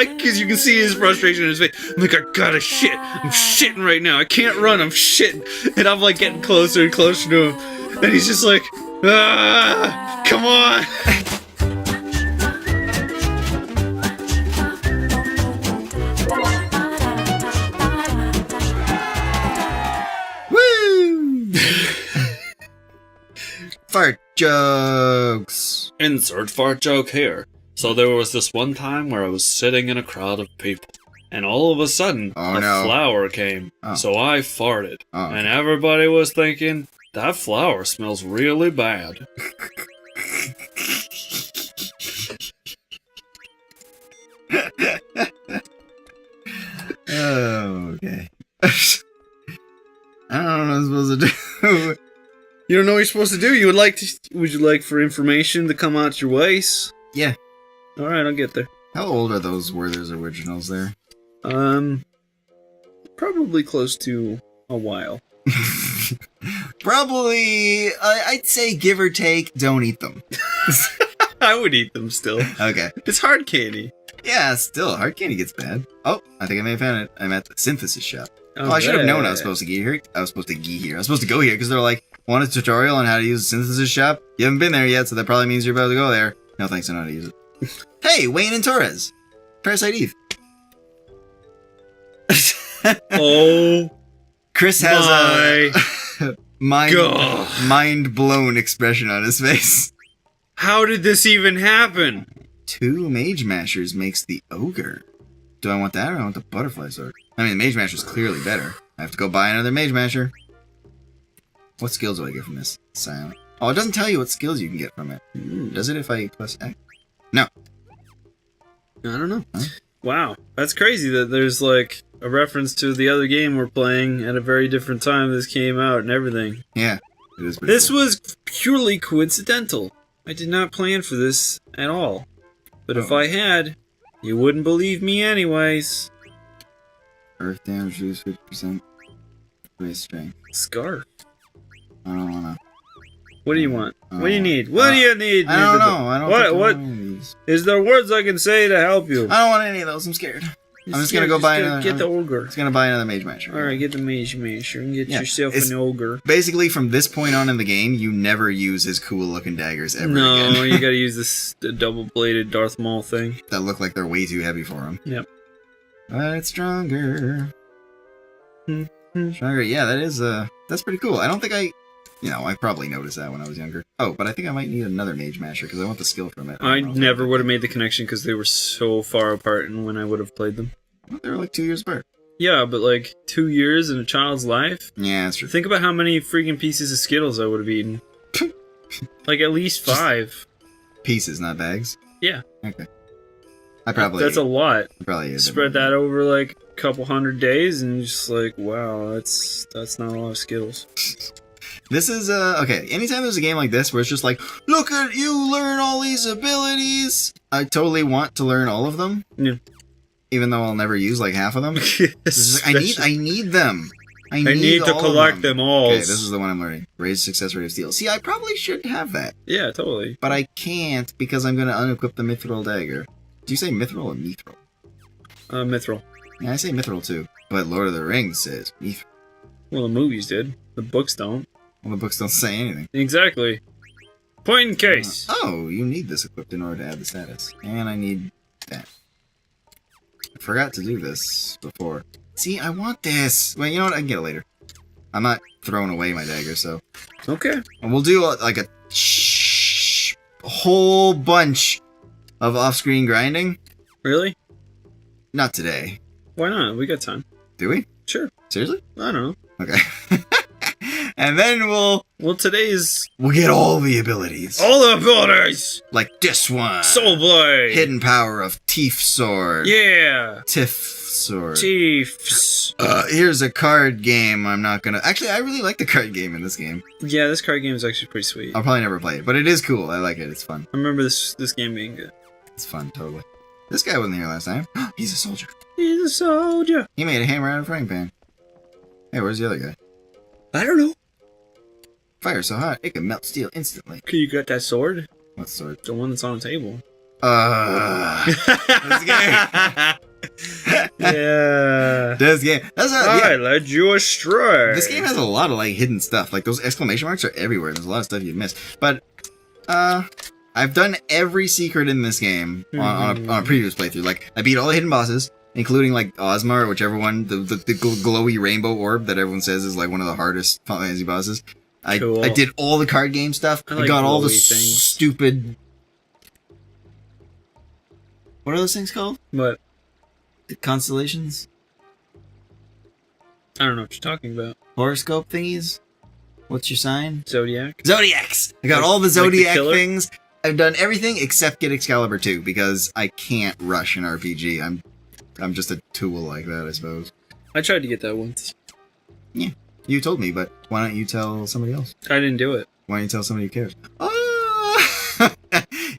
Because you can see his frustration in his face. I'm like, I gotta shit. I'm shitting right now. I can't run. I'm shitting. And I'm like getting closer and closer to him. And he's just like, ah, come on. Woo! Fart jokes. Insert fart joke here. So there was this one time where I was sitting in a crowd of people, and all of a sudden, a flower came. So I farted, and everybody was thinking, that flower smells really bad. Oh, okay. I don't know what I'm supposed to do. You don't know what you're supposed to do? Would you like for information to come out your ways? Yeah. Alright, I'll get there. How old are those Werther's originals there? Probably close to a while. Probably, I'd say give or take, don't eat them. I would eat them still. Okay. It's hard candy. Yeah, still, hard candy gets bad. Oh, I think I may have found it. I'm at the synthesis shop. Oh, I should have known I was supposed to get here. I was supposed to go here because they're like, want a tutorial on how to use the synthesis shop? You haven't been there yet, so that probably means you're about to go there. No thanks, I know how to use it. Hey, Wayne and Torres. Parasite Eve. Oh. Chris has a mind blown expression on his face. How did this even happen? 2 Mage Mashers makes the ogre. Do I want that or I want the butterfly sword? I mean, the Mage Masher is clearly better. I have to go buy another Mage Masher. What skills do I get from this? Silent. Oh, it doesn't tell you what skills you can get from it. Does it if I plus X? No. I don't know. Huh? Wow. That's crazy that there's like a reference to the other game we're playing at a very different time this came out and everything. Yeah. It is this cool. Was purely coincidental. I did not plan for this at all. But if I had, you wouldn't believe me anyways. Earth damage reduced 50%. Waste strength. Scarf. I don't wanna. What do you want? What do you need? What do you need? I don't know. I don't what is there words I can say to help you? I don't want any of those. I'm scared. I'm just gonna go buy another. Get the ogre. Just gonna buy another Mage Masher. Alright, get the Mage Masher and get yourself an ogre. Basically, from this point on in the game, you never use his cool looking daggers ever again. No, you gotta use this double bladed Darth Maul thing. That look like they're way too heavy for him. Yep. But it's stronger. Stronger, yeah, that is, that's pretty cool. I don't think I probably noticed that when I was younger. Oh, but I think I might need another Mage Masher because I want the skill from it. I never would have made the connection because they were so far apart and when I would have played them. They were like 2 years apart. Yeah, but like 2 years in a child's life? Yeah, that's true. Think about how many freaking pieces of Skittles I would have eaten. Like at least 5. Pieces, not bags? Yeah. Okay. That's a lot. I probably spread that over like a couple hundred days and just like, wow, that's not a lot of Skittles. This is, okay, anytime there's a game like this where it's just like, look at you, learn all these abilities, I totally want to learn all of them. Yeah. Even though I'll never use like half of them. Yes, I need them. I need to collect them all. Okay, this is the one I'm learning. Raise success rate of steel. See, I probably should have that. Yeah, totally. But I can't because I'm going to unequip the Mithril dagger. Do you say Mithril or Mithril? Mithril. Yeah, I say Mithril too. But Lord of the Rings says Mithril. Well, the movies did. The books don't. Well, the books don't say anything. Exactly. Point in case. Oh, you need this equipped in order to add the status. And I need that. I forgot to do this before. See, I want this. Wait, you know what? I can get it later. I'm not throwing away my dagger, so. Okay. And we'll do like a whole bunch of off-screen grinding. Really? Not today. Why not? We got time. Do we? Sure. Seriously? I don't know. Okay. And then we'll get all the abilities. All the abilities! Like this one. Soul Blade! Hidden power of Teeth Sword. Yeah! Tiff Sword. Teeths. Here's a card game I'm not gonna... Actually, I really like the card game in this game. Yeah, this card game is actually pretty sweet. I'll probably never play it, but it is cool. I like it. It's fun. I remember this game being good. It's fun, totally. This guy wasn't here last time. He's a soldier. He's a soldier. He made a hammer out of a frying pan. Hey, where's the other guy? I don't know. Fire so hot, it can melt steel instantly. You got that sword? What sword? The one that's on the table. This game. Yeah. This game. I led you astray. This game has a lot of like hidden stuff. Like those exclamation marks are everywhere. There's a lot of stuff you've missed. But I've done every secret in this game on a previous playthrough. Like I beat all the hidden bosses, including like Ozma or whichever one, the glowy rainbow orb that everyone says is like one of the hardest Final Fantasy bosses. I did all the card game stuff. I got all the stupid. What are those things called? What? The constellations? I don't know what you're talking about. Horoscope thingies? What's your sign? Zodiac. Zodiacs! I got all the Zodiac things. I've done everything except get Excalibur 2 because I can't rush an RPG. I'm just a tool like that, I suppose. I tried to get that once. Yeah, you told me, but why don't you tell somebody else? I didn't do it. Why don't you tell somebody who cares?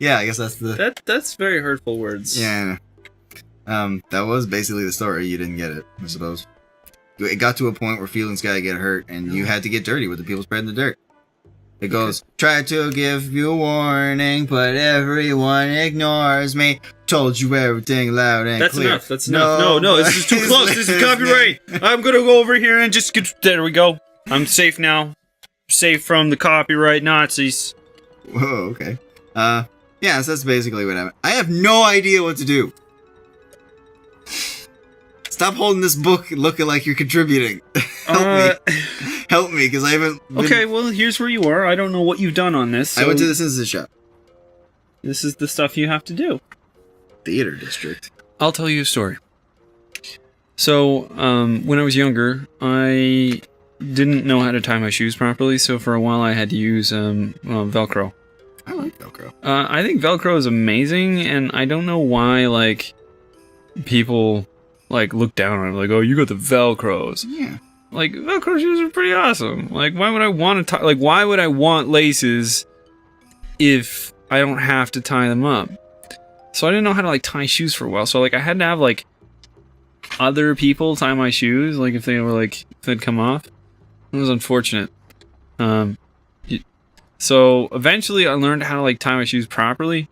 Yeah, I guess that's the... That's very hurtful words. Yeah. That was basically the story. You didn't get it, I suppose. It got to a point where feelings gotta get hurt, and you had to get dirty with the people spreading the dirt. It goes, try to give you a warning, but everyone ignores me. Told you everything loud and clear. That's enough. No, this is too close. This is copyright. I'm gonna go over here and just get... There we go. I'm safe now. Safe from the copyright Nazis. Whoa, okay. Yeah, so that's basically what happened. I have no idea what to do. Stop holding this book looking like you're contributing. Help me, because I haven't been... Okay, well, here's where you are. I don't know what you've done on this. So I went to the Synthesis shop. This is the stuff you have to do. Theater District. I'll tell you a story. So, when I was younger, I didn't know how to tie my shoes properly, so for a while I had to use Velcro. I like Velcro. I think Velcro is amazing, and I don't know why, like, people... like look down on it, like, oh, you got the Velcros. Yeah. Like, Velcro shoes are pretty awesome. Like, why would I want to tie, like, why would I want laces if I don't have to tie them up? So I didn't know how to, like, tie shoes for a while. So, like, I had to have, like, other people tie my shoes, like, if they were, like, if they'd come off. It was unfortunate. So eventually I learned how to, like, tie my shoes properly.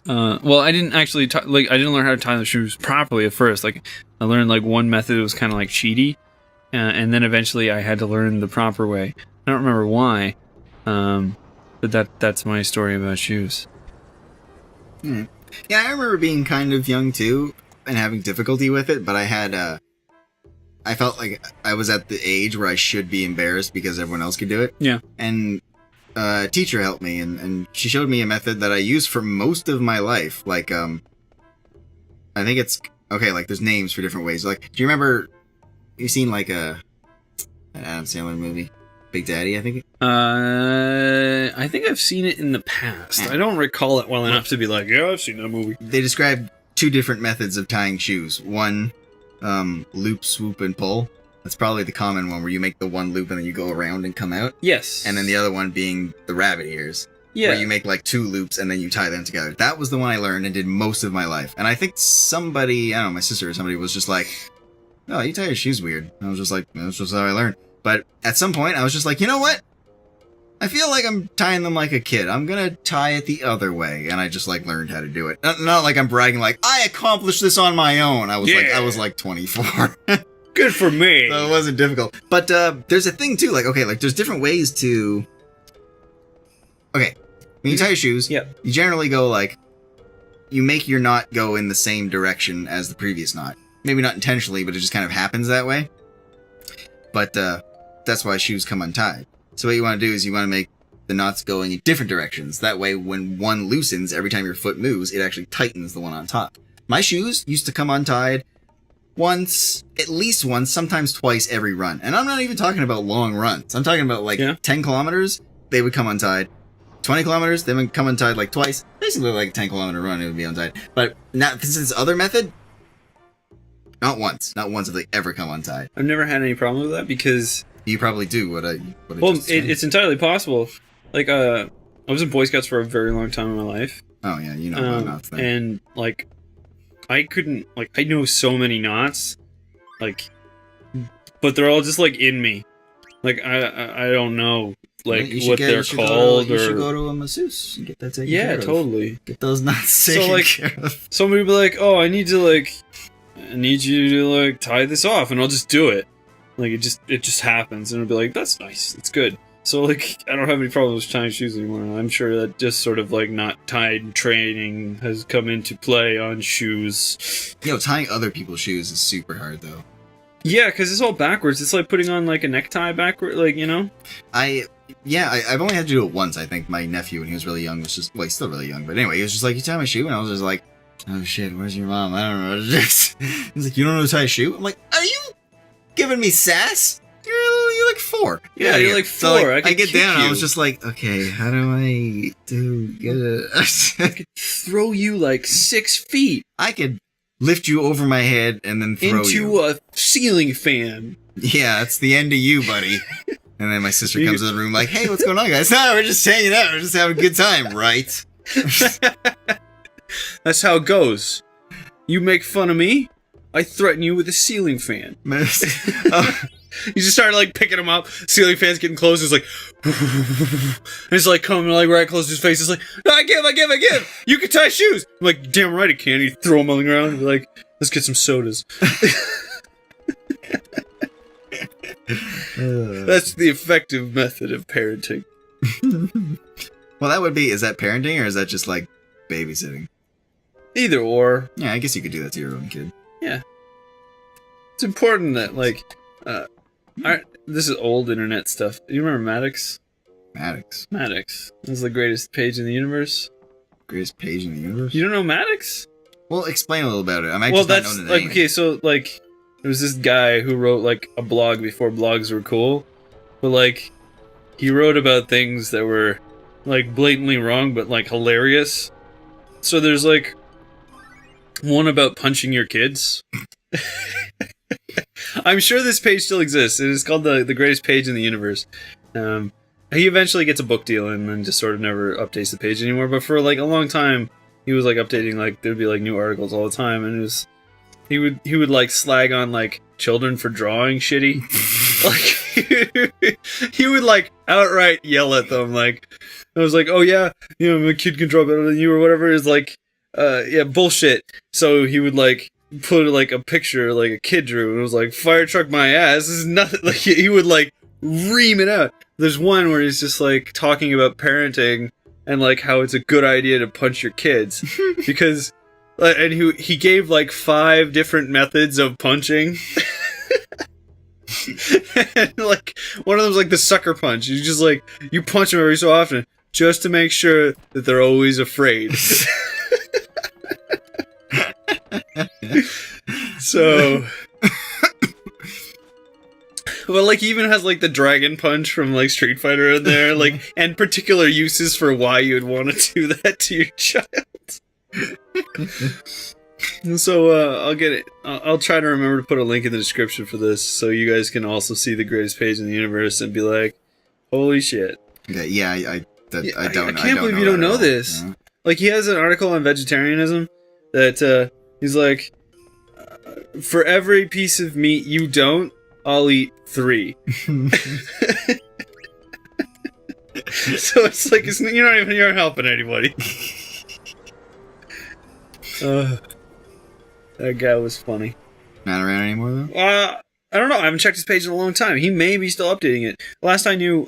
Well, I didn't actually I didn't learn how to tie the shoes properly at first. Like, I learned like one method that was kind of like cheaty, and then eventually I had to learn the proper way. I don't remember why, but that's my story about shoes. Yeah, I remember being kind of young too and having difficulty with it, but I had I felt like I was at the age where I should be embarrassed because everyone else could do it. Yeah, and. A teacher helped me, and she showed me a method that I used for most of my life. Like, I think it's... Okay, like, there's names for different ways. Like, do you remember... You've seen, like, an Adam Sandler movie? Big Daddy, I think? I think I've seen it in the past. I don't recall it well enough to be like, yeah, I've seen that movie. They described two different methods of tying shoes. One, loop, swoop, and pull. That's probably the common one, where you make the one loop and then you go around and come out. Yes. And then the other one being the rabbit ears. Yeah. Where you make like two loops and then you tie them together. That was the one I learned and did most of my life. And I think somebody, I don't know, my sister or somebody was just like, oh, you tie your shoes weird. And I was just like, that's just how I learned. But at some point, I was just like, you know what? I feel like I'm tying them like a kid. I'm gonna tie it the other way. And I just like learned how to do it. Not like I'm bragging like, I accomplished this on my own. I was like 24. Good for me. So it wasn't difficult. But there's a thing too, like, okay, like there's different ways to... Okay, when you tie your shoes, you generally go like, you make your knot go in the same direction as the previous knot. Maybe not intentionally, but it just kind of happens that way. But that's why shoes come untied. So what you want to do is you want to make the knots going in different directions. That way when one loosens, every time your foot moves, it actually tightens the one on top. My shoes used to come untied once, at least once, sometimes twice every run. And I'm not even talking about long runs. I'm talking about like 10 kilometers, they would come untied. 20 kilometers, they would come untied like twice. Basically like a 10 kilometer run, it would be untied. But now, this other method, not once. Not once have they ever come untied. I've never had any problem with that because... You probably do what I well, it's entirely possible. Like, I was in Boy Scouts for a very long time in my life. Oh yeah, you know about knots then. And like... I couldn't, like, I know so many knots, like, but they're all just, like, in me. Like, I don't know. like what they're called, you should go to a masseuse and get that taken care of. Yeah, totally. Get those knots taken care of. Somebody would be like, "Oh, I need you to like tie this off," and I'll just do it. Like it just happens, and it'll be like, "That's nice. It's good." So like I don't have any problems tying shoes anymore. I'm sure that just sort of like not tied training has come into play on shoes. Tying other people's shoes is super hard though. Yeah, because it's all backwards. It's like putting on like a necktie backward, like, you know? I've only had to do it once, I think. My nephew, when he was really young, was just, well, he's still really young, but anyway, he was just like, you tie my shoe? And I was just like, oh shit, where's your mom? I don't know what it is. He's like, you don't know how to tie a shoe? I'm like, are you giving me sass? You're like 4. Yeah, you're like 4. So, like, I get down, and I was just like, okay, how do I get it? I could throw you like 6 feet. I could lift you over my head and then throw you into a ceiling fan. Yeah, it's the end of you, buddy. And then my sister comes in the room like, hey, what's going on, guys? No, we're just hanging out. We're just having a good time, right? That's how it goes. You make fun of me, I threaten you with a ceiling fan. You just start like picking him up. Ceiling fan's getting close. It's like, and it's like coming like right close to his face. It's like, no, I give. You can tie shoes. I'm like, damn right I can. You throw them on the ground and be like, let's get some sodas. That's the effective method of parenting. Well, that would be, is that parenting or is that just like babysitting? Either or. Yeah, I guess you could do that to your own kid. Yeah. It's important that like, this is old internet stuff. Do you remember Maddox? Maddox. This is the greatest page in the universe. Greatest page in the universe? You don't know Maddox? Well, explain a little about it. I might just not know the name. Like, okay, so like there was this guy who wrote like a blog before blogs were cool. But like he wrote about things that were like blatantly wrong but like hilarious. So there's like one about punching your kids. I'm sure this page still exists. It is called the greatest page in the universe. He eventually gets a book deal and then just sort of never updates the page anymore. But for like a long time, he was like updating, like there'd be like new articles all the time, and it was he would like slag on like children for drawing shitty. Like he would like outright yell at them. Like I was like, oh yeah, you know, my kid can draw better than you or whatever. Is like, yeah, bullshit. So he would like put like a picture like a kid drew and it was like, fire truck my ass. This is nothing. Like he would like ream it out. There's one where he's just like talking about parenting and like how it's a good idea to punch your kids because and he gave like 5 different methods of punching. And like one of them's like the sucker punch. You just like you punch them every so often just to make sure that they're always afraid. So, well, like he even has like the dragon punch from like Street Fighter in there, like, and particular uses for why you would want to do that to your child. So I'll get it. I'll try to remember to put a link in the description for this, so you guys can also see the greatest page in the universe and be like, "Holy shit!" Okay, yeah, I can't believe you don't know this. Yeah. Like he has an article on vegetarianism that he's like, for every piece of meat you don't, I'll eat 3. So it's like you're not helping anybody. That guy was funny. Not around anymore though? I don't know. I haven't checked his page in a long time. He may be still updating it. Last I knew,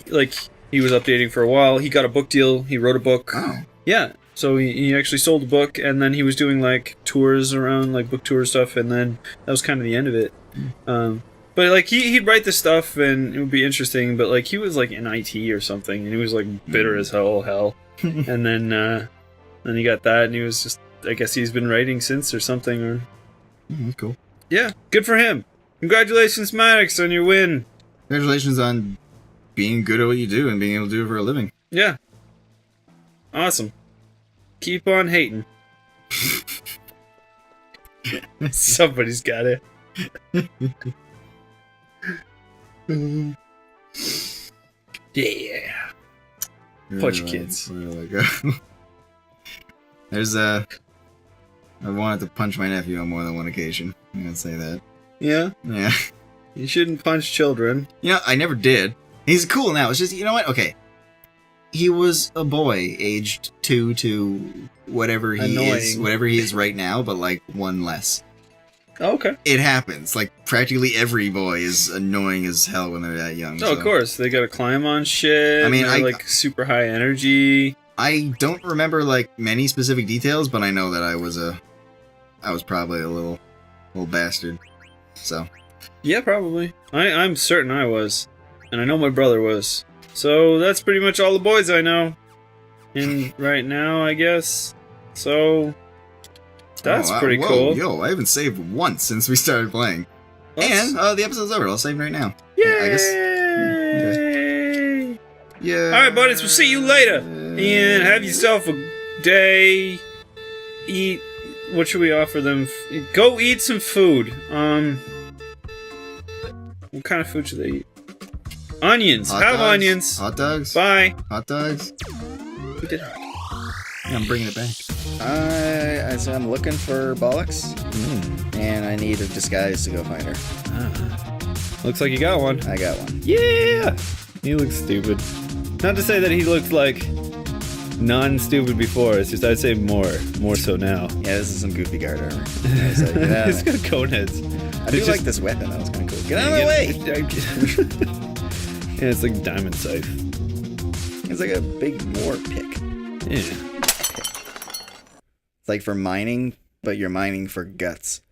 like he was updating for a while. He got a book deal. He wrote a book. Oh. Yeah. So he actually sold a book, and then he was doing like tours around, like book tour stuff, and then that was kind of the end of it. But like he'd write the stuff, and it would be interesting. But like he was like in IT or something, and he was like bitter as hell. And then he got that, and he was just, I guess he's been writing since or something. Or cool. Yeah, good for him. Congratulations, Maddox, on your win. Congratulations on being good at what you do and being able to do it for a living. Yeah. Awesome. Keep on hating. Somebody's got it. Yeah. Punch your kids. Where do I go? There's I wanted to punch my nephew on more than one occasion. I'm gonna say that. Yeah? Yeah. You shouldn't punch children. You know, I never did. He's cool now. It's just, you know what? Okay. He was a boy aged 2 to whatever he is right now, but like 1 less. Oh, okay. It happens. Like, practically every boy is annoying as hell when they're that young. Oh, so. Of course. They gotta climb on shit. I mean, like, super high energy. I don't remember, like, many specific details, but I know that I was probably a little bastard. So. Yeah, probably. I'm certain I was. And I know my brother was. So, that's pretty much all the boys I know. Right now, I guess. So... That's pretty cool. Yo, I haven't saved once since we started playing. And the episode's over. I'll save right now. Yay! I guess. Okay. Yeah. Alright, buddies. We'll see you later. And have yourself a day. Eat. What should we offer them? Go eat some food. What kind of food should they eat? Onions. Have onions. Hot dogs. Bye. Hot dogs. We did. I'm bringing it back. I'm looking for Bollocks, and I need a disguise to go find her. Looks like you got one. I got one. Yeah! He looks stupid. Not to say that he looked like non-stupid before, it's just I'd say more so now. Yeah, this is some goofy guard armor. He's got cone heads. I do like this weapon, that was kind of cool. Get out of my way! Yeah, it's like diamond scythe. It's like a big war pick. Yeah. It's like for mining, but you're mining for guts.